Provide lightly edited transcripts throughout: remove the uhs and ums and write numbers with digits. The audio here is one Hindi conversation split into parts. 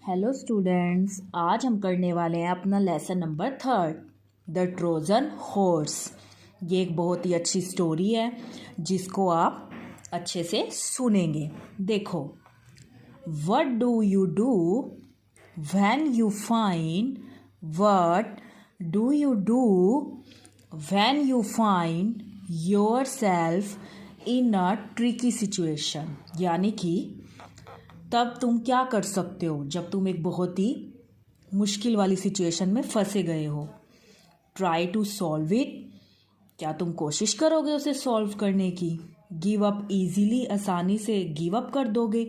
हेलो स्टूडेंट्स, आज हम करने वाले हैं अपना lesson number 3, the Trojan horse. ये एक बहुत ही अच्छी स्टोरी है जिसको आप अच्छे से सुनेंगे। देखो, what do you do when you find what do you do when you find yourself in a tricky situation. यानी कि तब तुम क्या कर सकते हो जब तुम एक बहुत ही मुश्किल वाली सिचुएशन में फंसे गए हो। Try to solve it. क्या तुम कोशिश करोगे उसे सॉल्व करने की? गिव अप इजीली, आसानी से गिव अप कर दोगे,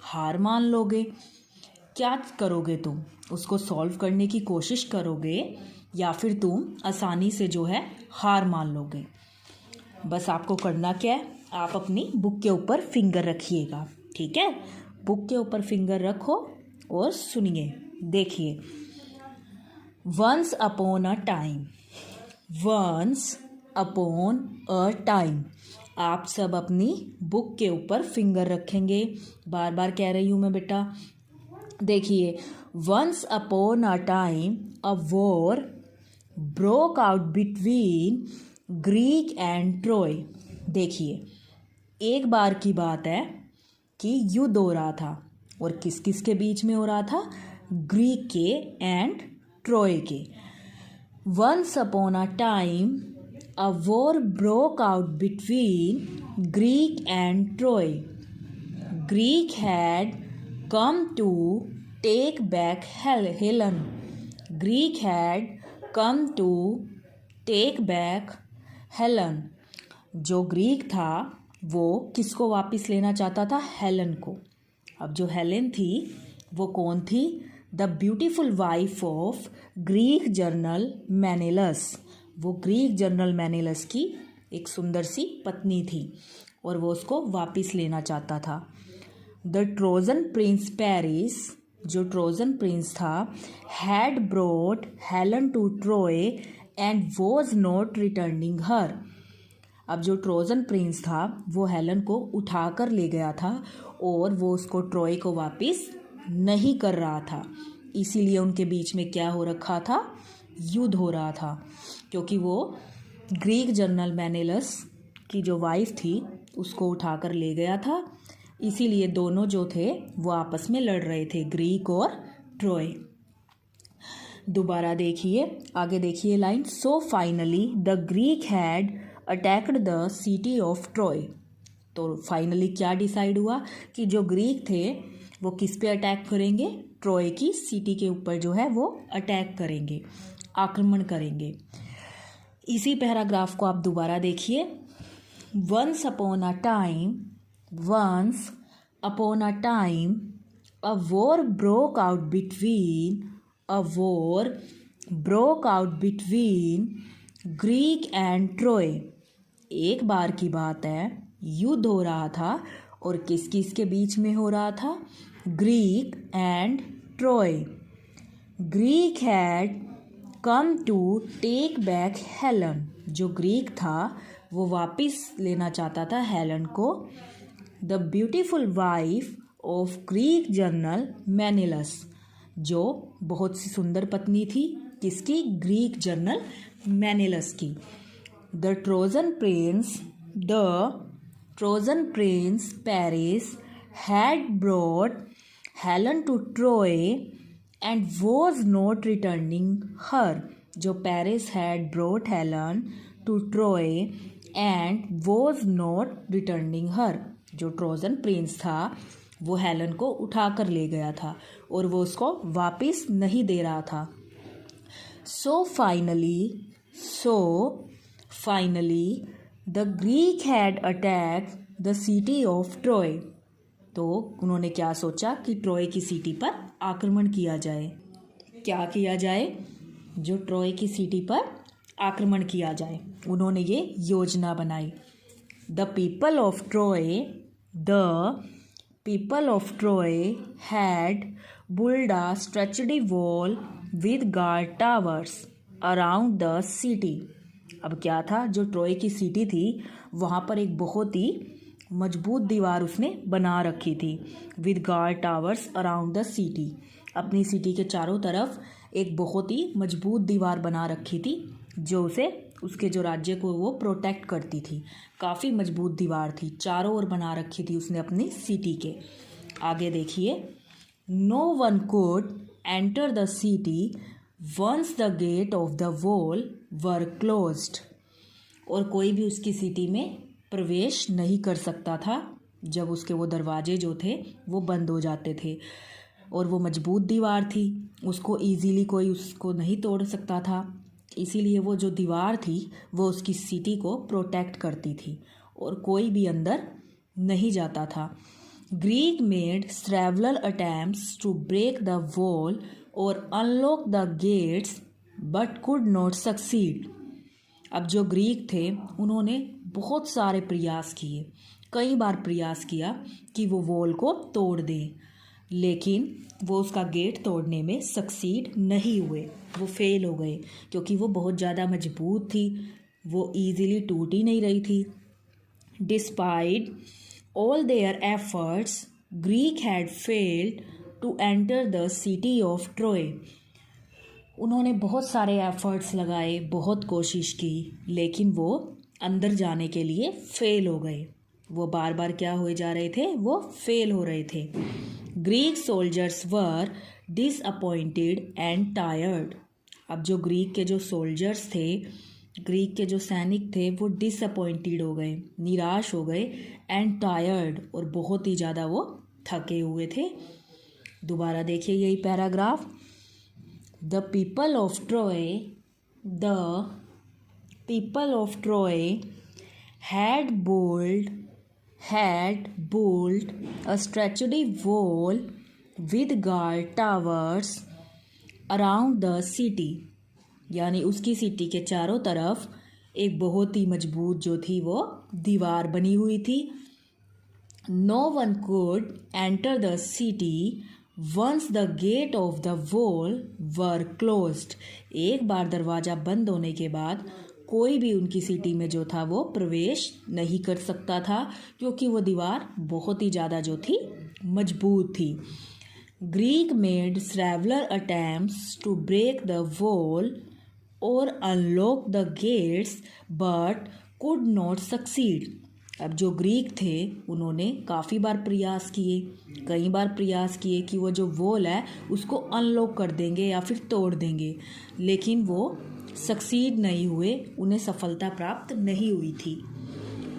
हार मान लोगे? क्या करोगे तुम? उसको सॉल्व करने की कोशिश करोगे या फिर तुम आसानी से जो है हार मान लोगे? बस आपको करना क्या है, आप अपनी बुक के ऊपर फिंगर रखिएगा। ठीक है, बुक के ऊपर फिंगर रखो और सुनिए। देखिए, once upon a time, once upon a time. आप सब अपनी बुक के ऊपर फिंगर रखेंगे। बार बार कह रही हूँ मैं बेटा। देखिए, once upon a time a war broke out between Greek and Troy. देखिए, एक बार की बात है कि युद्ध हो रहा था, और किस किस के बीच में हो रहा था? ग्रीक के एंड ट्रॉय के। Once upon a time a war broke out between Greek and Troy. Greek had come to take back Helen. Greek had come to take back Helen. जो ग्रीक था वो किसको वापस लेना चाहता था? हेलन को। अब जो हेलेन थी वो कौन थी? The beautiful wife of Greek general Menelaus. वो ग्रीक जनरल मेनेलस की एक सुंदर सी पत्नी थी और वो उसको वापस लेना चाहता था। द ट्रोजन प्रिंस पेरिस, जो ट्रोजन प्रिंस था, had brought Helen to Troy and was not returning her. अब जो ट्रोजन प्रिंस था वो हेलन को उठा कर ले गया था और वो उसको ट्रॉय को वापस नहीं कर रहा था। इसीलिए उनके बीच में क्या हो रखा था? युद्ध हो रहा था, क्योंकि वो ग्रीक जनरल मेनेलस की जो वाइफ थी उसको उठा कर ले गया था। इसीलिए दोनों जो थे वो आपस में लड़ रहे थे, ग्रीक और ट्रॉय। दोबारा देखिए, आगे देखिए line. So finally the Greek had attacked the city of Troy. तो फाइनली क्या डिसाइड हुआ कि जो ग्रीक थे वो किस पे अटैक करेंगे? ट्रॉय की सिटी के ऊपर जो है वो अटैक करेंगे, आक्रमण करेंगे। इसी पैराग्राफ को आप दोबारा देखिए। Once upon a time, once upon a time a war broke out between, a war broke out between Greek and Troy. एक बार की बात है, युद्ध हो रहा था, और किस किस के बीच में हो रहा था? Greek and Troy. Greek had come to take back Helen. जो ग्रीक था वो वापस लेना चाहता था हेलन को, the beautiful wife of Greek general Menelaus, जो बहुत सी सुंदर पत्नी थी किसकी? ग्रीक जनरल मेनेलस की। The Trojan Prince Paris had brought Helen to Troy and was not returning her. जो Paris had brought Helen to Troy and was not returning her. जो ट्रोजन प्रिंस था वो हेलन को उठा कर ले गया था और वो उसको वापस नहीं दे रहा था। So finally, the Greek had attacked the city of Troy. तो उन्होंने क्या सोचा कि ट्रॉय की सिटी पर आक्रमण किया जाए। क्या किया जाए? जो ट्रॉय की सिटी पर आक्रमण किया जाए, उन्होंने ये योजना बनाई। The people of Troy had built a stretched wall with guard towers around the city. अब क्या था? जो ट्रॉय की सिटी थी वहाँ पर एक बहुत ही मजबूत दीवार उसने बना रखी थी। With guard towers around the city, अपनी सिटी के चारों तरफ एक बहुत ही मजबूत दीवार बना रखी थी जो उसे उसके जो राज्य को वो प्रोटेक्ट करती थी। काफ़ी मजबूत दीवार थी, चारों ओर बना रखी थी उसने अपनी सिटी के। आगे देखिए, no one could enter the city once the gate of the wall were closed, और कोई भी उसकी सिटी में प्रवेश नहीं कर सकता था जब उसके वो दरवाजे जो थे वो बंद हो जाते थे। और वो मजबूत दीवार थी, उसको इजीली कोई उसको नहीं तोड़ सकता था, इसीलिए वो जो दीवार थी वो उसकी सिटी को प्रोटेक्ट करती थी और कोई भी अंदर नहीं जाता था। Greek made several attempts to break the wall और unlock the gates but could not succeed. अब जो ग्रीक थे उन्होंने बहुत सारे प्रयास किए, कई बार प्रयास किया कि वो वॉल को तोड़ दें, लेकिन वो उसका गेट तोड़ने में सक्सीड नहीं हुए, वो फेल हो गए क्योंकि वो बहुत ज़्यादा मजबूत थी, वो ईज़िली टूट ही नहीं रही थी। Despite all their efforts Greek had failed to enter the city of Troy. उन्होंने बहुत सारे एफर्ट्स लगाए, बहुत कोशिश की, लेकिन वो अंदर जाने के लिए फेल हो गए। वो बार बार क्या हुए जा रहे थे, वो फेल हो रहे थे। Greek soldiers were disappointed and tired. अब जो ग्रीक के जो सोल्जर्स थे, ग्रीक के जो सैनिक थे, वो डिसअपॉइंटेड हो गए, निराश हो गए, एंड टायर्ड, और बहुत ही ज़्यादा वो थके हुए थे। दोबारा देखिए यही paragraph. The people of Troy had built a stretchy wall with guard towers around the city, यानी उसकी सिटी के चारों तरफ एक बहुत ही मजबूत जो थी वो दीवार बनी हुई थी। No one could enter the city once the gate of the wall were closed. एक बार दरवाज़ा बंद होने के बाद कोई भी उनकी सिटी में जो था वो प्रवेश नहीं कर सकता था क्योंकि वो दीवार बहुत ही ज़्यादा जो थी मजबूत थी। Greek made several attempts to break the wall और unlock the gates but could not succeed. अब जो ग्रीक थे उन्होंने काफ़ी बार प्रयास किए, कई बार प्रयास किए कि वो जो वॉल है उसको अनलॉक कर देंगे या फिर तोड़ देंगे, लेकिन वो सक्सीड नहीं हुए, उन्हें सफलता प्राप्त नहीं हुई थी।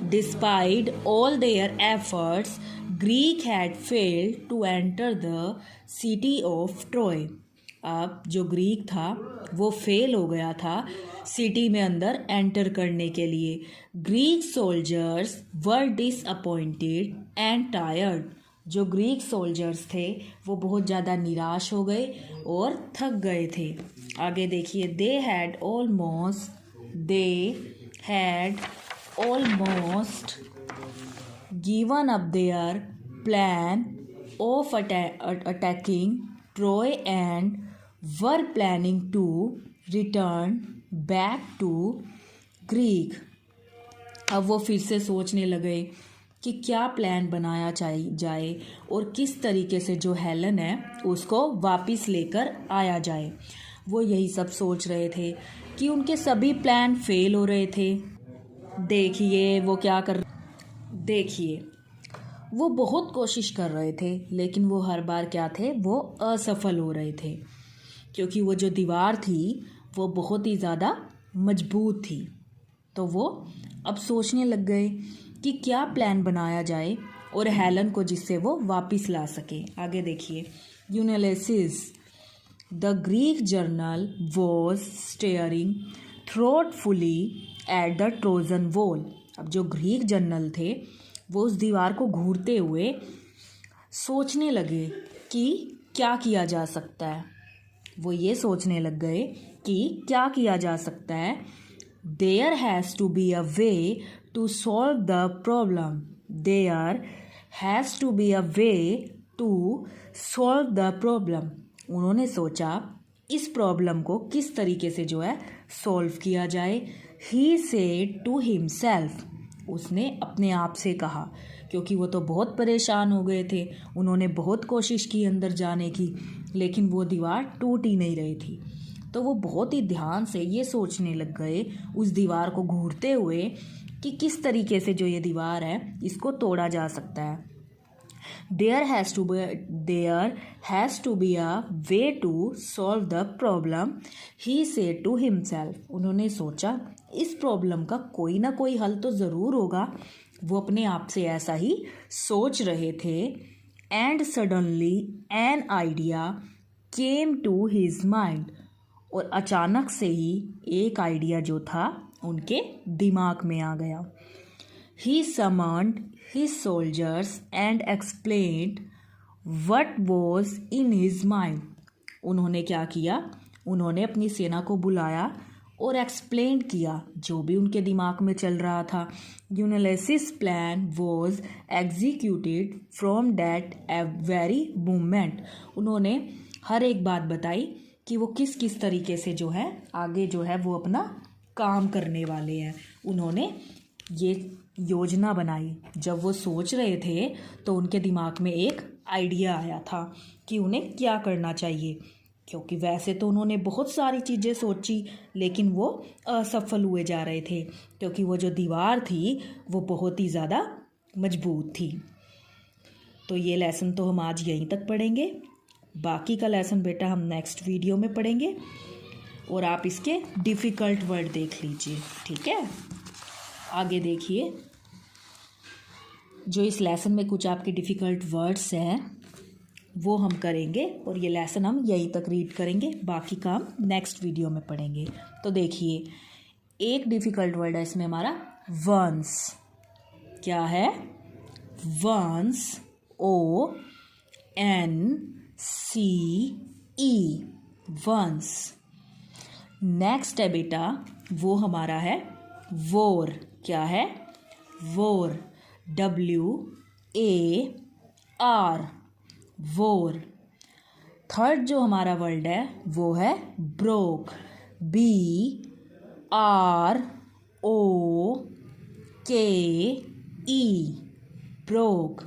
Despite all their efforts Greek had failed to enter the city of Troy. अब जो ग्रीक था वो फेल हो गया था सिटी में अंदर एंटर करने के लिए। Greek soldiers were disappointed and tired. जो ग्रीक सोल्जर्स थे वो बहुत ज़्यादा निराश हो गए और थक गए थे। आगे देखिए, they had almost given up their plan of attacking Troy and were planning to return back to Greek. अब वो फिर से सोचने लगे कि क्या प्लान बनाया जाए और किस तरीके से जो हेलन है उसको वापस लेकर आया जाए। वो यही सब सोच रहे थे कि उनके सभी प्लान फेल हो रहे थे। देखिए वो क्या देखिए वो बहुत कोशिश कर रहे थे, लेकिन वो हर बार क्या थे, वो असफल हो रहे थे क्योंकि वो जो दीवार थी वो बहुत ही ज़्यादा मजबूत थी। तो वो अब सोचने लग गए कि क्या प्लान बनाया जाए और हेलन को जिससे वो वापस ला सके। आगे देखिए, Ulysses the Greek general was staring thoughtfully at the Trojan wall. अब जो ग्रीक जर्नल थे वो उस दीवार को घूरते हुए सोचने लगे कि क्या किया जा सकता है। वो ये सोचने लग गए कि क्या किया जा सकता है। There has to be a way to solve the problem. There has to be a way to solve the problem. उन्होंने सोचा इस प्रॉब्लम को किस तरीके से जो है सॉल्व किया जाए। He said to himself. उसने अपने आप से कहा क्योंकि वो तो बहुत परेशान हो गए थे। उन्होंने बहुत कोशिश की अंदर जाने की, लेकिन वो दीवार टूट ही नहीं रही थी। तो वो बहुत ही ध्यान से ये सोचने लग गए उस दीवार को घूरते हुए कि किस तरीके से जो ये दीवार है इसको तोड़ा जा सकता है। There has to be a way to solve the problem, he said to himself. उन्होंने सोचा इस प्रॉब्लम का कोई ना कोई हल तो ज़रूर होगा। वो अपने आप से ऐसा ही सोच रहे थे। And suddenly an idea came to his mind. और अचानक से ही एक आइडिया जो था उनके दिमाग में आ गया। He summoned his soldiers and explained what was in his mind. उन्होंने क्या किया, उन्होंने अपनी सेना को बुलाया और एक्सप्लेन किया जो भी उनके दिमाग में चल रहा था। Ulysses plan was executed from that very moment. उन्होंने हर एक बात बताई कि वो किस किस तरीके से जो है आगे जो है वो अपना काम करने वाले हैं। उन्होंने ये योजना बनाई। जब वो सोच रहे थे तो उनके दिमाग में एक आइडिया आया था कि उन्हें क्या करना चाहिए, क्योंकि वैसे तो उन्होंने बहुत सारी चीज़ें सोची लेकिन वो असफल हुए जा रहे थे, क्योंकि वो जो दीवार थी वो बहुत ही ज़्यादा मजबूत थी। तो ये लेसन तो हम आज यहीं तक पढ़ेंगे। बाकी का लेसन बेटा हम नेक्स्ट वीडियो में पढ़ेंगे, और आप इसके डिफ़िकल्ट वर्ड देख लीजिए, ठीक है। आगे देखिए, जो इस लेसन में कुछ आपके डिफ़िकल्ट वर्ड्स हैं वो हम करेंगे, और ये लेसन हम यहीं तक रीड करेंगे, बाकी का हम नेक्स्ट वीडियो में पढ़ेंगे। तो देखिए, एक डिफ़िकल्ट वर्ड है इसमें हमारा वंस। क्या है? Once, ONCE, once. नेक्स्ट है बेटा वो हमारा है वोर। क्या है? वोर, WAR, वोर। थर्ड जो हमारा वर्ड है वो है ब्रोक, BROKE, ब्रोक।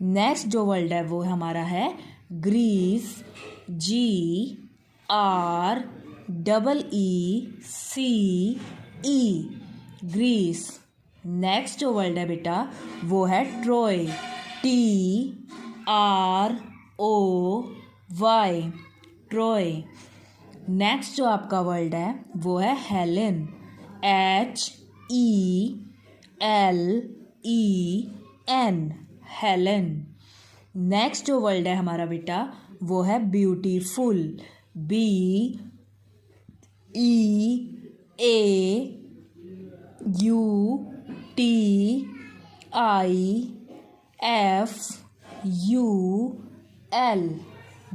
नेक्स्ट जो वर्ड है वो हमारा है ग्रीस, GREECE, ग्रीस। नेक्स्ट जो वर्ड है बेटा वो है ट्रॉय, TROY, ट्रॉय। नेक्स्ट जो आपका वर्ड है वो है हेलेन, HELEN, हेलेन। नेक्स्ट जो वर्ड है हमारा बेटा वो है ब्यूटीफुल, BEAUTIFUL,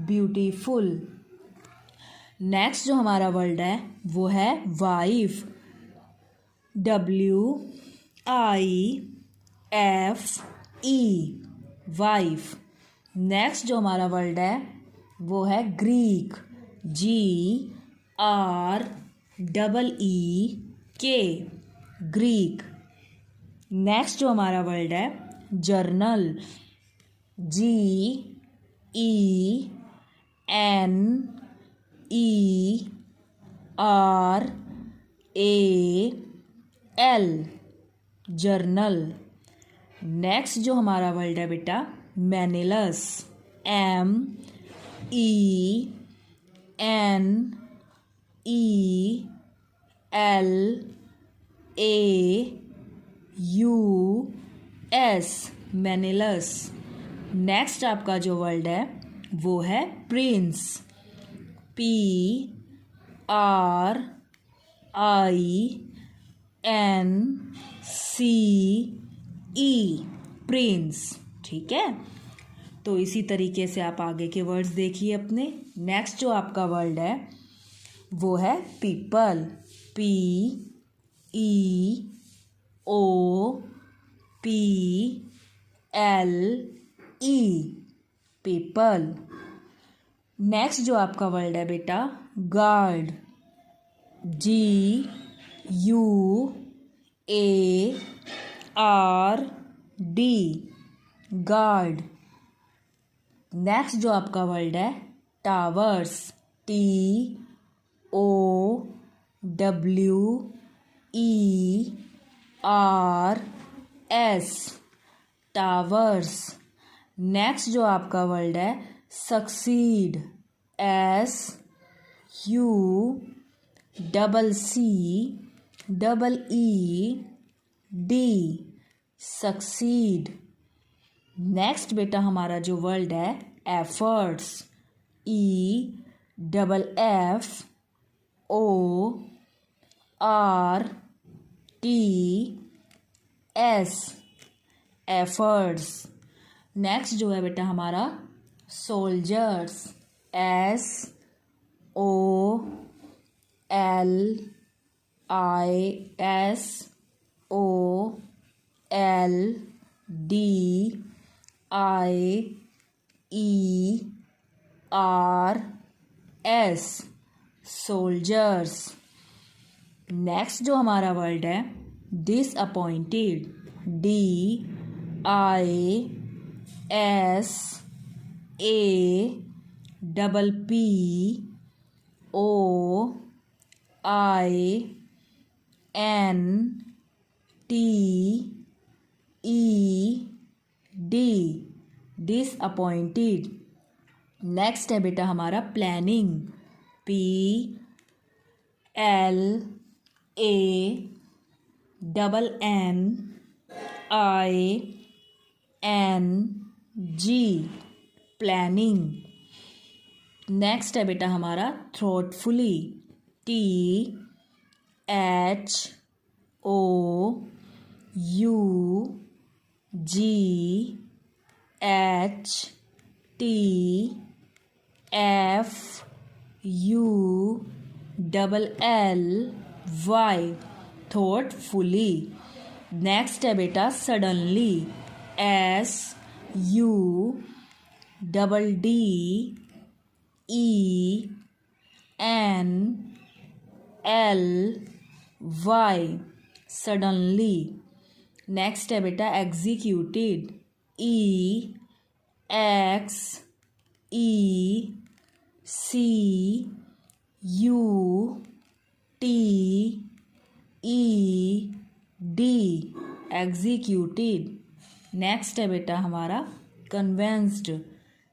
ब्यूटीफुल। नेक्स्ट जो हमारा वर्ड है वो है वाइफ, WIFE, वाइफ। नेक्स्ट जो हमारा वर्ड है वो है ग्रीक, GREEK, ग्रीक। नेक्स्ट जो हमारा वर्ड है जर्नल, GENERAL, जर्नल। नेक्स्ट जो हमारा वर्ड है बेटा मैनिलस, MENELAUS, मैनिलस। नेक्स्ट आपका जो वर्ड है वो है प्रिंस, PRINCE, प्रिंस। ठीक है, तो इसी तरीके से आप आगे के वर्ड्स देखिए अपने। नेक्स्ट जो आपका वर्ड है वो है पीपल, PEOPLE, पीपल। नेक्स्ट जो आपका वर्ड है बेटा गार्ड, GUARD, गार्ड। नेक्स्ट जो आपका वर्ड है टावर्स, TOWERS, टावर्स। नेक्स्ट जो आपका वर्ड है सक्सीड, SUCCEED, सक्सीड। नेक्स्ट बेटा हमारा जो वर्ड है एफर्ट्स, EFFORTS, एफर्ट्स। नेक्स्ट जो है बेटा हमारा सोल्जर्स, SOLDIERS, सोल्जर्स। नेक्स्ट जो हमारा वर्ड है डिसअपॉइंटेड, DISAPPOINTED, डिसअपॉइंटेड। नेक्स्ट है बेटा हमारा प्लानिंग, PLANNING, प्लानिंग। नेक्स्ट है बेटा हमारा थ्रोटफुली, THOUGHTFULLY, थॉटफुली। नेक्स्ट है बेटा सडनली, SUDDENLY, सडनली। नेक्स्ट है बेटा एग्जीक्यूटेड, EXECUTED, एग्जीक्यूटेड। नेक्स्ट है बेटा हमारा कन्विंस्ड,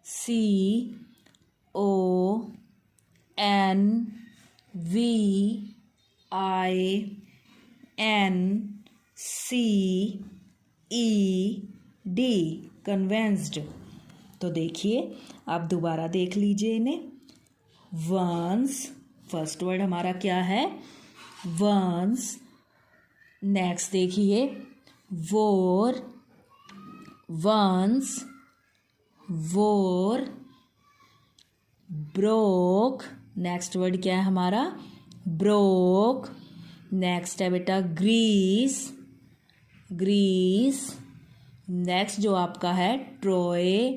CONVINCED, कन्विंस्ड। तो देखिए आप दोबारा देख लीजिए इन्हें। वंस, फर्स्ट वर्ड हमारा क्या है वंस। नेक्स्ट देखिए वोर, वंस, वोर। ब्रोक, नेक्स्ट वर्ड क्या है हमारा ब्रोक। नेक्स्ट है बेटा ग्रीस, ग्रीस। नेक्स्ट जो आपका है ट्रोय,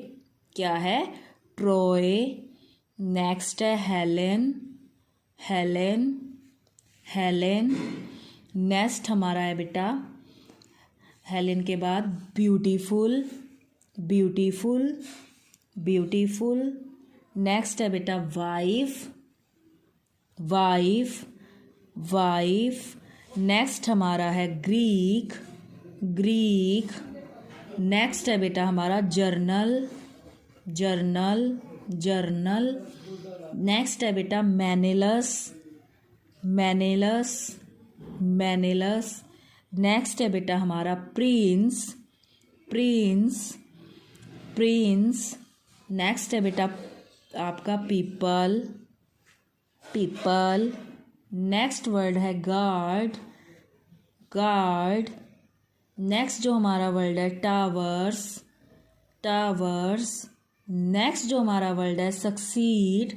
क्या है ट्रोय। नेक्स्ट है हेलेन, हेलेन, हेलेन। नेक्स्ट हमारा है बेटा हेलेन के बाद ब्यूटीफुल, ब्यूटीफुल, ब्यूटीफुल। नेक्स्ट है बेटा वाइफ, वाइफ, वाइफ। नेक्स्ट हमारा है ग्रीक, ग्रीक। नेक्स्ट है बेटा हमारा जर्नल, जर्नल, जर्नल। नेक्स्ट है बेटा मैनिलस, मैनिलस, मैनिलस। नेक्स्ट है बेटा हमारा प्रिंस, प्रिंस, प्रिंस। नेक्स्ट है बेटा आपका पीपल, पीपल। नेक्स्ट वर्ड है गार्ड, गार्ड। नेक्स्ट जो हमारा वर्ड है टावर्स, टावर्स। नेक्स्ट जो हमारा वर्ड है सक्सीड,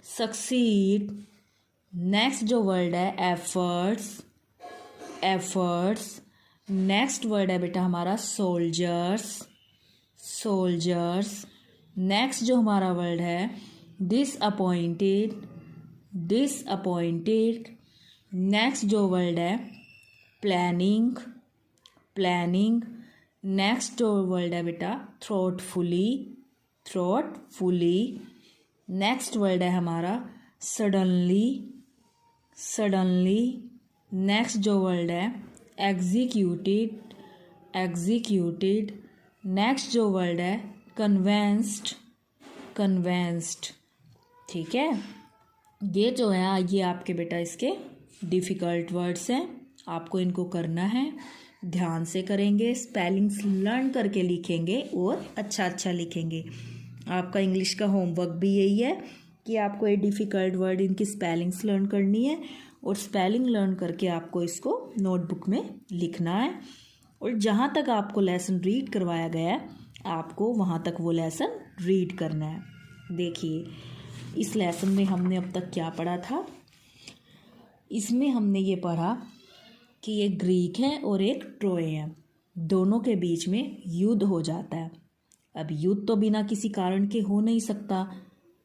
सक्सीड। नेक्स्ट जो वर्ड है एफर्ट्स, एफर्ट्स। नेक्स्ट वर्ड है बेटा हमारा सोल्जर्स, सोल्जर्स। नेक्स्ट जो हमारा वर्ड है डिसअपॉइंटेड, डिसअपॉइंटेड। नेक्स्ट जो वर्ड है प्लानिंग, प्लानिंग। नेक्स्ट जो वर्ड है बेटा थ्रोटफुली, थ्रोटफुली। नेक्स्ट वर्ड है हमारा सडनली, सडनली। नेक्स्ट जो वर्ड है एग्जीक्यूटेड, एग्जीक्यूटेड। नेक्स्ट जो वर्ड है कन्वेंस्ड, कन्वेंस्ड। ठीक है, ये जो है ये आपके बेटा इसके डिफ़िकल्ट वर्ड्स हैं, आपको इनको करना है, ध्यान से करेंगे, स्पेलिंग्स लर्न करके लिखेंगे और अच्छा अच्छा लिखेंगे। आपका इंग्लिश का होमवर्क भी यही है कि आपको ये डिफ़िकल्ट वर्ड इनकी स्पेलिंग्स लर्न करनी है और स्पेलिंग लर्न करके आपको इसको नोटबुक में लिखना है और जहाँ तक आपको लेसन रीड करवाया गया है आपको वहाँ तक वो लेसन रीड करना है। देखिए इस लेसन में हमने अब तक क्या पढ़ा था, इसमें हमने ये पढ़ा कि एक ग्रीक है और एक ट्रोय है, दोनों के बीच में युद्ध हो जाता है। अब युद्ध तो बिना किसी कारण के हो नहीं सकता,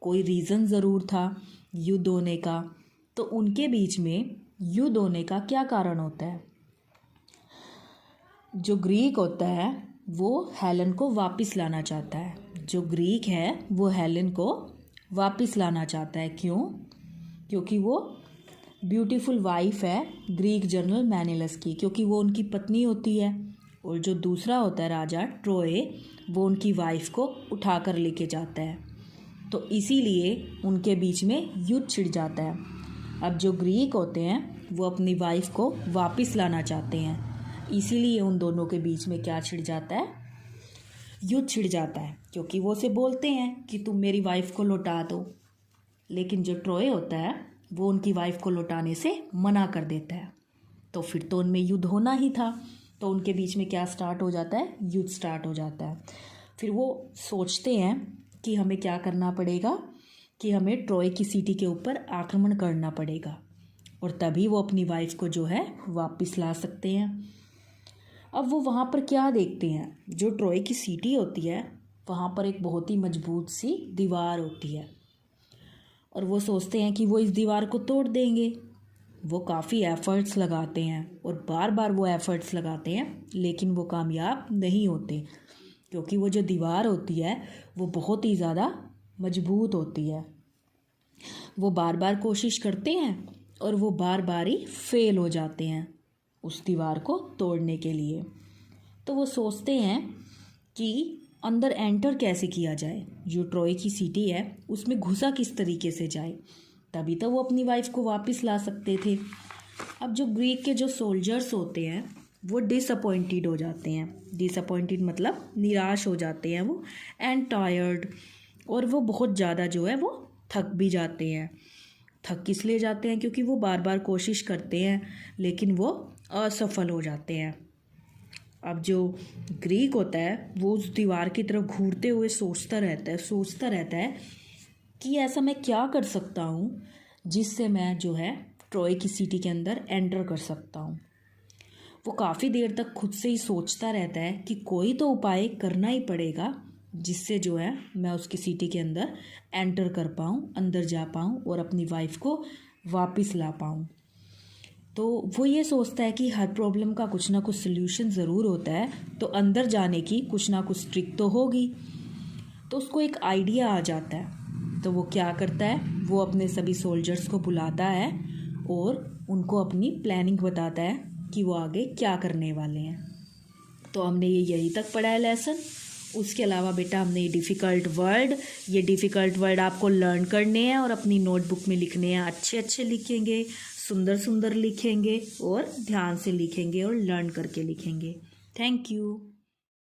कोई रीज़न ज़रूर था युद्ध होने का। तो उनके बीच में युद्ध होने का क्या कारण होता है? जो ग्रीक होता है वो हेलन को वापस लाना चाहता है, जो ग्रीक है वो हेलन को वापस लाना चाहता है। क्यों? क्योंकि वो ब्यूटीफुल वाइफ है ग्रीक जनरल मेनेलस की, क्योंकि वो उनकी पत्नी होती है। और जो दूसरा होता है राजा ट्रोय, वो उनकी वाइफ को उठाकर लेके जाता है, तो इसीलिए उनके बीच में युद्ध छिड़ जाता है। अब जो ग्रीक होते हैं वो अपनी वाइफ को वापस लाना चाहते हैं, इसीलिए उन दोनों के बीच में क्या छिड़ जाता है? युद्ध छिड़ जाता है, क्योंकि वो उसे बोलते हैं कि तुम मेरी वाइफ को लौटा दो, लेकिन जो ट्रोय होता है वो उनकी वाइफ को लौटाने से मना कर देता है। तो फिर तो उनमें युद्ध होना ही था, तो उनके बीच में क्या स्टार्ट हो जाता है? युद्ध स्टार्ट हो जाता है। फिर वो सोचते हैं कि हमें क्या करना पड़ेगा, कि हमें ट्रोय की सिटी के ऊपर आक्रमण करना पड़ेगा और तभी वो अपनी वाइफ को जो है वापस ला सकते हैं। अब वो वहाँ पर क्या देखते हैं, जो ट्रोय की सिटी होती है वहाँ पर एक बहुत ही मजबूत सी दीवार होती है और वो सोचते हैं कि वो इस दीवार को तोड़ देंगे। वो काफ़ी एफ़र्ट्स लगाते हैं और बार बार वो एफ़र्ट्स लगाते हैं, लेकिन वो कामयाब नहीं होते, क्योंकि वो जो दीवार होती है वो बहुत ही ज़्यादा मजबूत होती है। वो बार बार कोशिश करते हैं और वो बार बार ही फेल हो जाते हैं उस दीवार को तोड़ने के लिए। तो वो सोचते हैं कि अंदर एंटर कैसे किया जाए, जो ट्रोय की सिटी है उसमें घुसा किस तरीके से जाए, तभी तो वो अपनी वाइफ को वापस ला सकते थे। अब जो ग्रीक के जो सोल्जर्स होते हैं वो डिसअपॉइंटेड हो जाते हैं, डिसअपॉइंटेड मतलब निराश हो जाते हैं वो, एंड टायर्ड, और वो बहुत ज़्यादा जो है वो थक भी जाते हैं। थक किस लिए जाते हैं? क्योंकि वो बार बार कोशिश करते हैं लेकिन वो असफल हो जाते हैं। अब जो ग्रीक होता है वो उस दीवार की तरफ घूरते हुए सोचता रहता है कि ऐसा मैं क्या कर सकता हूँ जिससे मैं जो है ट्रोय की सिटी के अंदर एंटर कर सकता हूँ। वो काफ़ी देर तक खुद से ही सोचता रहता है कि कोई तो उपाय करना ही पड़ेगा जिससे जो है मैं उसकी सिटी के अंदर एंटर कर पाऊँ, अंदर जा पाऊँ और अपनी वाइफ को वापस ला पाऊँ। तो वो ये सोचता है कि हर प्रॉब्लम का कुछ ना कुछ सल्यूशन ज़रूर होता है, तो अंदर जाने की कुछ ना कुछ ट्रिक तो होगी। तो उसको एक आइडिया आ जाता है, तो वो क्या करता है, वो अपने सभी सोल्जर्स को बुलाता है और उनको अपनी प्लानिंग बताता है कि वो आगे क्या करने वाले हैं। तो हमने ये यहीं तक पढ़ा है लेसन। उसके अलावा बेटा हमने ये डिफ़िकल्ट वर्ड आपको लर्न करने हैं और अपनी नोटबुक में लिखने हैं। अच्छे अच्छे लिखेंगे, सुंदर सुंदर लिखेंगे और ध्यान से लिखेंगे और लर्न करके लिखेंगे। Thank you.